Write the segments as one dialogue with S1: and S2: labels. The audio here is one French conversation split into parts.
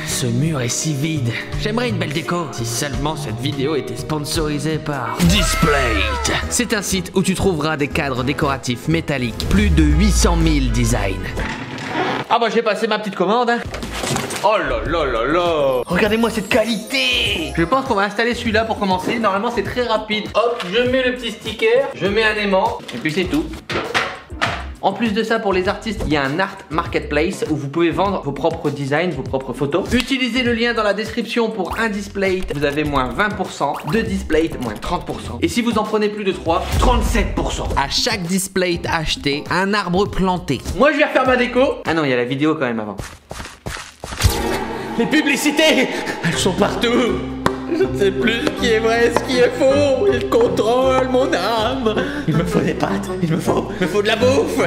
S1: Ce mur est si vide. J'aimerais une belle déco. Si seulement cette vidéo était sponsorisée par Displate. C'est un site où tu trouveras des cadres décoratifs métalliques. Plus de 800 000 designs. Ah bah j'ai passé ma petite commande hein. Oh là là là là. Regardez-moi cette qualité. Je pense qu'on va installer celui-là pour commencer. Normalement c'est très rapide. Hop, je mets le petit sticker, je mets un aimant et puis c'est tout. En plus de ça, pour les artistes, il y a un art marketplace où vous pouvez vendre vos propres designs, vos propres photos. Utilisez le lien dans la description pour un Displate, vous avez moins 20%, deux Displate, moins 30%. Et si vous en prenez plus de 3, 37%. À chaque Displate acheté, un arbre planté. Moi, je vais refaire ma déco. Ah non, il y a la vidéo quand même avant. Les publicités, elles sont partout. Je ne sais plus ce qui est vrai, ce qui est faux. Il contrôle mon âme. Il me faut des pâtes, il me faut de la bouffe.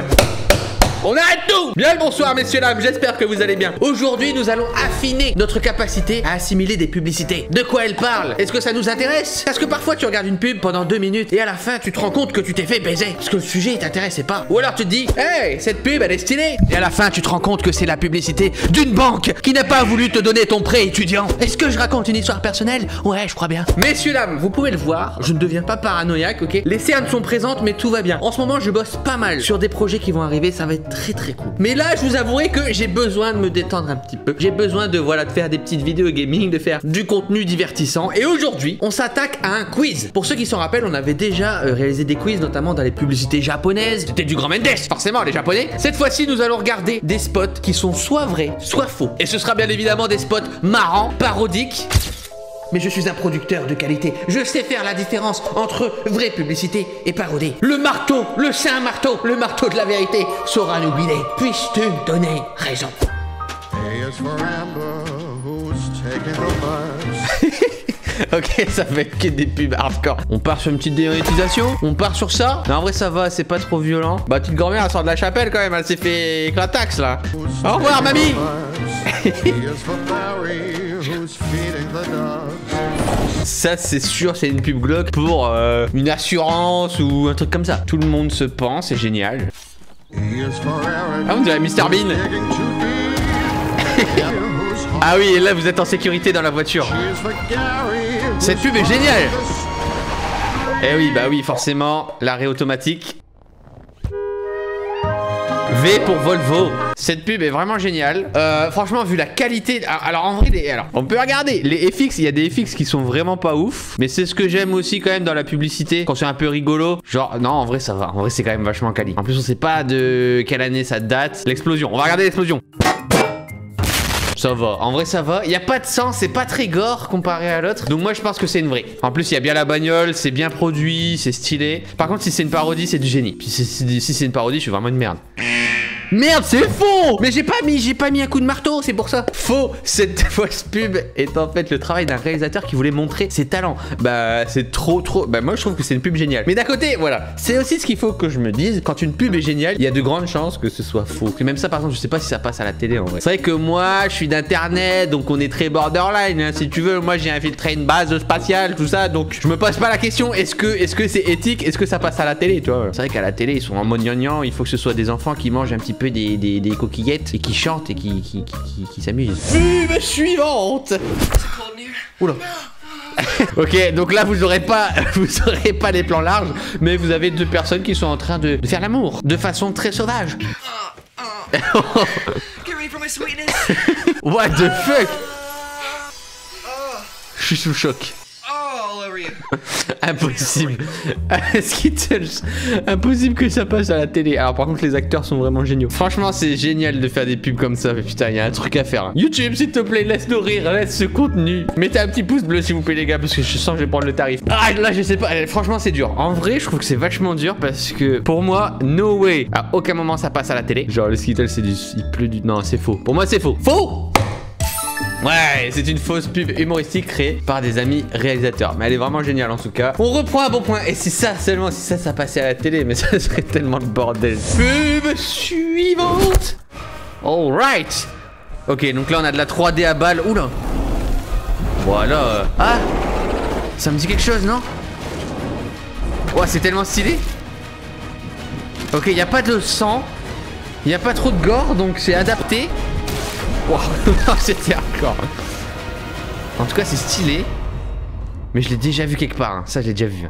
S1: On arrête tout. Bien le bonsoir messieurs dames, j'espère que vous allez bien. Aujourd'hui nous allons affiner notre capacité à assimiler des publicités. De quoi elles parlent? Est-ce que ça nous intéresse? Parce que parfois tu regardes une pub pendant 2 minutes et à la fin tu te rends compte que tu t'es fait baiser parce que le sujet t'intéressait pas. Ou alors tu te dis hey, cette pub elle est stylée. Et à la fin tu te rends compte que c'est la publicité d'une banque qui n'a pas voulu te donner ton prêt étudiant. Est-ce que je raconte une histoire personnelle? Ouais, je crois bien. Messieurs dames, vous pouvez le voir, je ne deviens pas paranoïaque, ok? Les cernes sont présentes mais tout va bien. En ce moment je bosse pas mal sur des projets qui vont arriver, ça va être très cool. Mais là je vous avouerai que j'ai besoin de me détendre un petit peu. J'ai besoin de de faire des petites vidéos gaming, de faire du contenu divertissant. Et aujourd'hui on s'attaque à un quiz. Pour ceux qui s'en rappellent, on avait déjà réalisé des quiz, notamment dans les publicités japonaises. C'était du grand Mendes, forcément les japonais. Cette fois-ci nous allons regarder des spots qui sont soit vrais, soit faux. Et ce sera bien évidemment des spots marrants, parodiques. Mais je suis un producteur de qualité. Je sais faire la différence entre vraie publicité et parodie. Le marteau, le saint marteau, le marteau de la vérité saura nous guider. Puisses-tu me donner raison? Ok, ça va être que des pubs hardcore. On part sur une petite démonétisation. On part sur ça. Mais en vrai ça va, c'est pas trop violent. Bah petite grand-mère elle sort de la chapelle quand même. Elle s'est fait éclataxe là. Au revoir mamie. Ça c'est sûr, c'est une pub Glock pour une assurance ou un truc comme ça. Tout le monde se pense, c'est génial. Ah on dirait Mr Bean. Ah oui, et là vous êtes en sécurité dans la voiture. Cette pub est géniale. Eh oui, bah oui, forcément, l'arrêt automatique. V pour Volvo. Cette pub est vraiment géniale. Franchement, vu la qualité. Alors en vrai, on peut regarder. Les FX, il y a des FX qui sont vraiment pas ouf. Mais c'est ce que j'aime aussi quand même dans la publicité. Quand c'est un peu rigolo. Genre, non, en vrai, ça va. En vrai, c'est quand même vachement quali. En plus, on sait pas de quelle année ça date. L'explosion. On va regarder l'explosion. Ça va, en vrai ça va. Il n'y a pas de sang, c'est pas très gore comparé à l'autre. Donc moi je pense que c'est une vraie. En plus il y a bien la bagnole, c'est bien produit, c'est stylé. Par contre si c'est une parodie c'est du génie. Puis si c'est une parodie je suis vraiment une merde. Merde, c'est faux. Mais j'ai pas mis un coup de marteau, c'est pour ça. Faux. Cette fausse pub est en fait le travail d'un réalisateur qui voulait montrer ses talents. Bah c'est trop. Bah moi je trouve que c'est une pub géniale. Mais d'un côté, voilà, c'est aussi ce qu'il faut que je me dise. Quand une pub est géniale, il y a de grandes chances que ce soit faux. Et même ça par exemple, je sais pas si ça passe à la télé en vrai. C'est vrai que moi, je suis d'internet, donc on est très borderline. Hein, si tu veux, moi j'ai infiltré une base spatiale, tout ça, donc je me pose pas la question. Est-ce que c'est éthique? Est-ce que ça passe à la télé, tu vois? C'est vrai qu'à la télé, ils sont en mode gnangnan. Il faut que ce soit des enfants qui mangent un petit peu des coquillettes et qui chantent et qui s'amusent. Pub suivante. Oula. Ok, donc là vous aurez pas les plans larges, mais vous avez deux personnes qui sont en train de faire l'amour de façon très sauvage. What the fuck? Je suis sous choc. Impossible. Skittles. Impossible que ça passe à la télé. Alors par contre les acteurs sont vraiment géniaux. Franchement c'est génial de faire des pubs comme ça. Mais putain il y a un truc à faire. YouTube s'il te plaît laisse-nous rire. Laisse ce contenu. Mettez un petit pouce bleu s'il vous plaît les gars. Parce que je sens que je vais prendre le tarif. Ah là je sais pas. Franchement c'est dur. En vrai je trouve que c'est vachement dur. Parce que pour moi no way. À aucun moment ça passe à la télé. Genre le Skittles c'est du... Il pleut du... Non c'est faux. Pour moi c'est faux. Faux. Ouais, c'est une fausse pub humoristique créée par des amis réalisateurs. Mais elle est vraiment géniale en tout cas. On reprend un bon point. Et c'est ça seulement, si ça passait à la télé, mais ça serait tellement le bordel. Pub suivante. Alright. Ok, donc là on a de la 3D à balle. Oula. Voilà. Ah, ça me dit quelque chose, non? Ouais, c'est tellement stylé. Ok, il n'y a pas de sang. Il n'y a pas trop de gore, donc c'est adapté. Wow, c'était hardcore. En tout cas, c'est stylé. Mais je l'ai déjà vu quelque part, hein. Ça je l'ai déjà vu.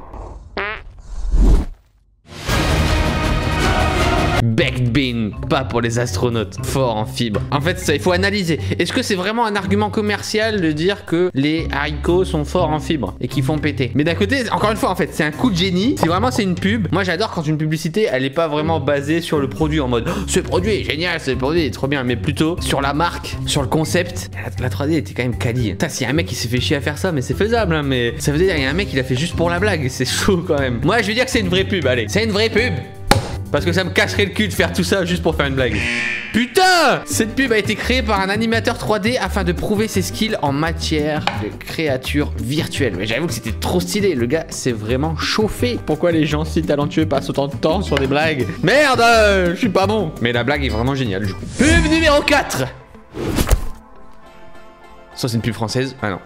S1: Baked bean, pas pour les astronautes, fort en fibres. En fait, ça, il faut analyser. Est-ce que c'est vraiment un argument commercial de dire que les haricots sont forts en fibres et qu'ils font péter? Mais d'un côté, encore une fois, en fait, c'est un coup de génie. Si vraiment c'est une pub, moi j'adore quand une publicité, elle est pas vraiment basée sur le produit en mode oh, ce produit est génial, ce produit est trop bien, mais plutôt sur la marque, sur le concept. La 3D était quand même quali. Putain, s'il y a un mec qui s'est fait chier à faire ça, mais c'est faisable, hein, mais ça veut dire il y a un mec qui l'a fait juste pour la blague. C'est chaud quand même. Moi, je vais dire que c'est une vraie pub. Allez, c'est une vraie pub. Parce que ça me casserait le cul de faire tout ça juste pour faire une blague. Putain! Cette pub a été créée par un animateur 3D afin de prouver ses skills en matière de créatures virtuelles. Mais j'avoue que c'était trop stylé. Le gars s'est vraiment chauffé. Pourquoi les gens si talentueux passent autant de temps sur des blagues? Merde! Je suis pas bon. Mais la blague est vraiment géniale du coup. Pub numéro 4. Ça c'est une pub française. Ah non.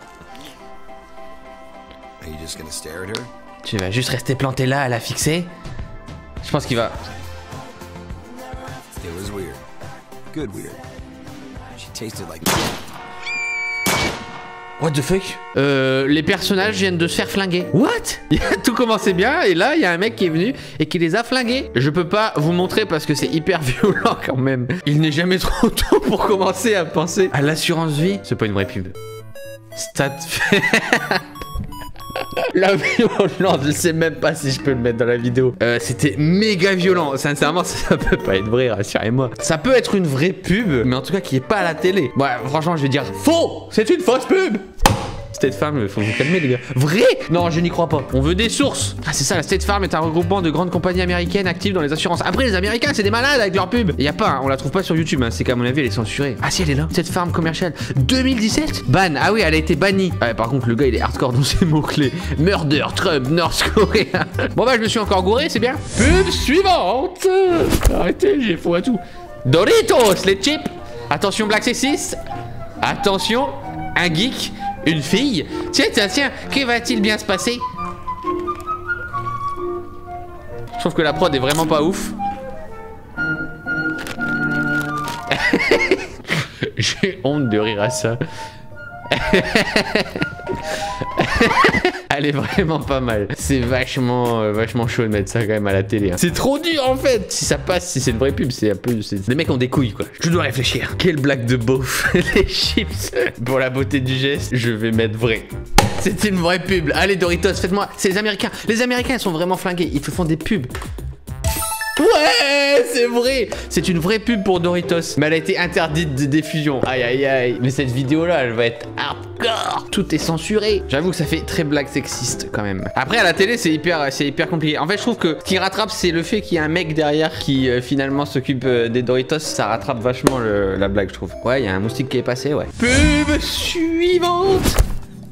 S1: Tu vas juste rester planté là à la fixer. Je pense qu'il va... What the fuck? Les personnages viennent de se faire flinguer. What? Tout commençait bien et là il y a un mec qui est venu et qui les a flingués. Je peux pas vous montrer parce que c'est hyper violent quand même. Il n'est jamais trop tôt pour commencer à penser à l'assurance vie. C'est pas une vraie pub. Stat... La violence, je sais même pas si je peux le mettre dans la vidéo. C'était méga violent. Sincèrement, ça peut pas être vrai, rassurez-moi. Ça peut être une vraie pub, mais en tout cas qui est pas à la télé. Ouais, franchement, je vais dire faux. C'est une fausse pub. State Farm, faut vous calmer les gars. Vrai? Non, je n'y crois pas. On veut des sources. Ah, c'est ça, la State Farm est un regroupement de grandes compagnies américaines actives dans les assurances. Après, les Américains, c'est des malades avec leurs pubs. Y a pas, hein, on la trouve pas sur YouTube, hein. C'est qu'à mon avis, elle est censurée. Ah si, elle est là. State Farm commerciale 2017. Ban. Ah oui, elle a été bannie. Ah, par contre, le gars, il est hardcore dans ses mots-clés. Murder, Trump, North Korea. Bon bah, je me suis encore gouré, c'est bien. Pub suivante. Arrêtez, j'ai faux à tout. Doritos, les chips. Attention, Black C6. Attention, un geek. Une fille? Tiens, que va-t-il bien se passer? Je trouve que la prod est vraiment pas ouf. J'ai honte de rire à ça. Elle est vraiment pas mal. C'est vachement chaud de mettre ça quand même à la télé, hein. C'est trop dur en fait. Si ça passe, si c'est une vraie pub, c'est un peu... Les mecs ont des couilles quoi. Je dois réfléchir. Quelle blague de beauf. Les chips. Pour la beauté du geste, je vais mettre vrai. C'est une vraie pub. Allez Doritos, faites-moi. C'est les Américains. Les Américains ils sont vraiment flingués. Ils te font des pubs. Ouais, c'est vrai. C'est une vraie pub pour Doritos. Mais elle a été interdite de diffusion. Aïe, aïe, aïe. Mais cette vidéo-là, elle va être hardcore. Tout est censuré. J'avoue que ça fait très blague sexiste quand même. Après, à la télé, c'est hyper compliqué. En fait, je trouve que ce qui rattrape, c'est le fait qu'il y a un mec derrière qui finalement s'occupe des Doritos. Ça rattrape vachement la blague, je trouve. Ouais, il y a un moustique qui est passé, ouais. Pub suivante.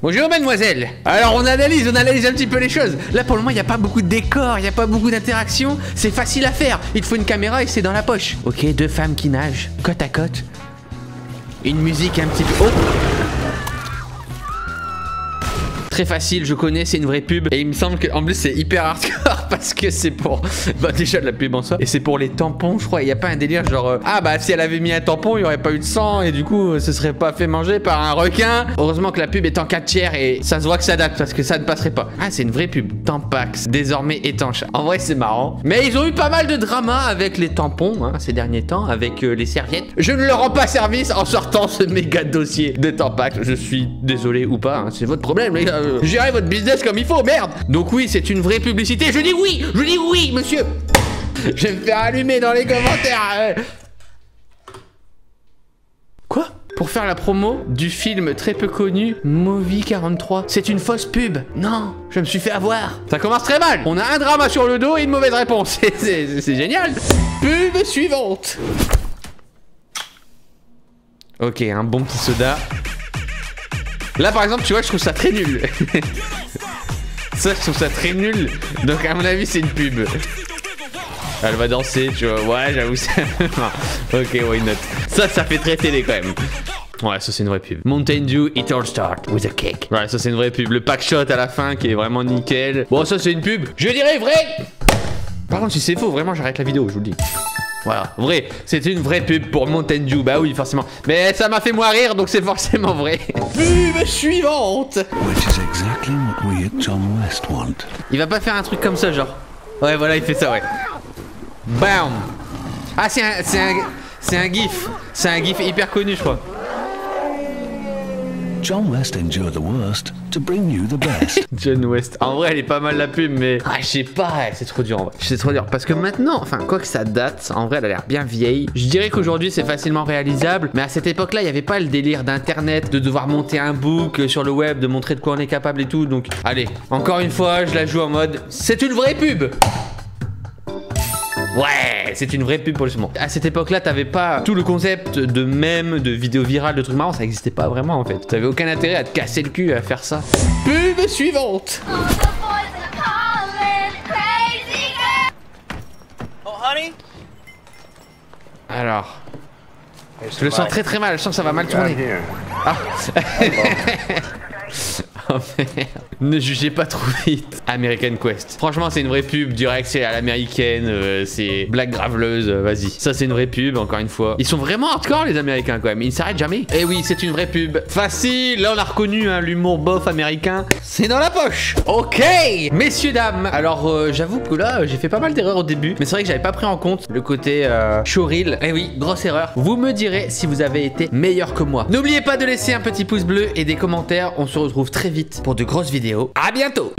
S1: Bonjour mademoiselle. Alors on analyse un petit peu les choses. Là pour le moment il n'y a pas beaucoup de décors, il n'y a pas beaucoup d'interactions. C'est facile à faire. Il te faut une caméra et c'est dans la poche. Ok, deux femmes qui nagent, côte à côte. Une musique un petit peu... Oh, très facile, je connais, c'est une vraie pub. Et il me semble qu'en plus c'est hyper hardcore parce que c'est pour... Bah déjà de la pub en soi. Et c'est pour les tampons, je crois. Il n'y a pas un délire genre... Ah bah si elle avait mis un tampon, il n'y aurait pas eu de sang. Et du coup, ce serait pas fait manger par un requin. Heureusement que la pub est en 4 tiers et ça se voit que ça date parce que ça ne passerait pas. Ah, c'est une vraie pub. Tampax, désormais étanche. En vrai, c'est marrant. Mais ils ont eu pas mal de drama avec les tampons hein, ces derniers temps, avec les serviettes. Je ne leur rends pas service en sortant ce méga dossier de Tampax. Je suis désolé ou pas, hein, c'est votre problème les gars. Gérez votre business comme il faut, merde. Donc oui, c'est une vraie publicité. Je dis oui, monsieur. Je vais me faire allumer dans les commentaires. Quoi? Pour faire la promo du film très peu connu, Movie 43. C'est une fausse pub. Non, je me suis fait avoir. Ça commence très mal. On a un drama sur le dos et une mauvaise réponse. C'est génial. Pub suivante. Ok, un bon petit soda. Là par exemple tu vois je trouve ça très nul. Ça je trouve ça très nul. Donc à mon avis c'est une pub. Elle va danser tu vois. Ouais j'avoue ça. Ok why not. Ça fait très télé quand même. Ouais ça c'est une vraie pub. Mountain Dew it all start with a cake. Ouais ça c'est une vraie pub. Le pack shot à la fin qui est vraiment nickel. Bon ça c'est une pub. Je dirais vrai. Par contre si c'est faux vraiment j'arrête la vidéo je vous le dis. Voilà, vrai, c'était une vraie pub pour Mountain Dew, bah oui, forcément. Mais ça m'a fait moi rire, donc c'est forcément vrai. Pub suivante.
S2: Which is exactly what we at John West want.
S1: Il va pas faire un truc comme ça, genre. Ouais, voilà, il fait ça, ouais. Bam. Ah, c'est un gif. C'est un gif hyper connu, je crois.
S2: John West endure the worst to bring you the best.
S1: John West. En vrai, elle est pas mal la pub, mais. Ah, je sais pas, c'est trop dur en vrai. C'est trop dur. Parce que maintenant, enfin, quoi que ça date, en vrai, elle a l'air bien vieille. Je dirais qu'aujourd'hui, c'est facilement réalisable. Mais à cette époque-là, il n'y avait pas le délire d'internet, de devoir monter un book sur le web, de montrer de quoi on est capable et tout. Donc, allez, encore une fois, je la joue en mode. C'est une vraie pub! Ouais, c'est une vraie pub pour le moment. À cette époque-là, t'avais pas tout le concept de mème, de vidéo virale, de trucs marrants, ça existait pas vraiment en fait. T'avais aucun intérêt à te casser le cul à faire ça. Pub suivante.
S3: Oh, honey?
S1: Alors, je le sens très très mal, je sens que ça va mal tourner. Ah. Oh merde. Ne jugez pas trop vite. American Quest. Franchement, c'est une vraie pub. Direct, c'est à l'américaine. C'est blague graveleuse. Vas-y. Ça, c'est une vraie pub, encore une fois. Ils sont vraiment hardcore, les Américains, quand même. Ils ne s'arrêtent jamais. Eh oui, c'est une vraie pub. Facile. Là, on a reconnu hein, l'humour bof américain. C'est dans la poche. Ok. Messieurs, dames. Alors, j'avoue que là, j'ai fait pas mal d'erreurs au début. Mais c'est vrai que j'avais pas pris en compte le côté showreel. Eh oui, grosse erreur. Vous me direz si vous avez été meilleur que moi. N'oubliez pas de laisser un petit pouce bleu et des commentaires. On se retrouve très vite pour de grosses vidéos. À bientôt.